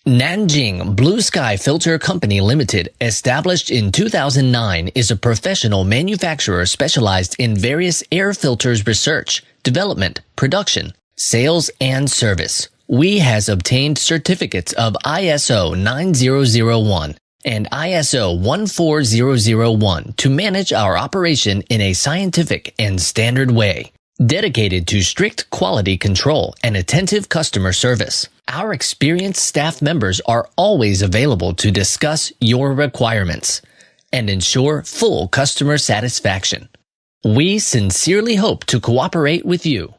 Nanjing Blue Sky Filter Company Limited, established in 2009, is a professional manufacturer specialized in various air filters research, development, production, sales, and service. We has obtained certificates of ISO 9001 and ISO 14001 to manage our operation in a scientific and standard way, dedicated to strict quality control and attentive customer service. Our experienced staff members are always available to discuss your requirements and ensure full customer satisfaction. We sincerely hope to cooperate with you.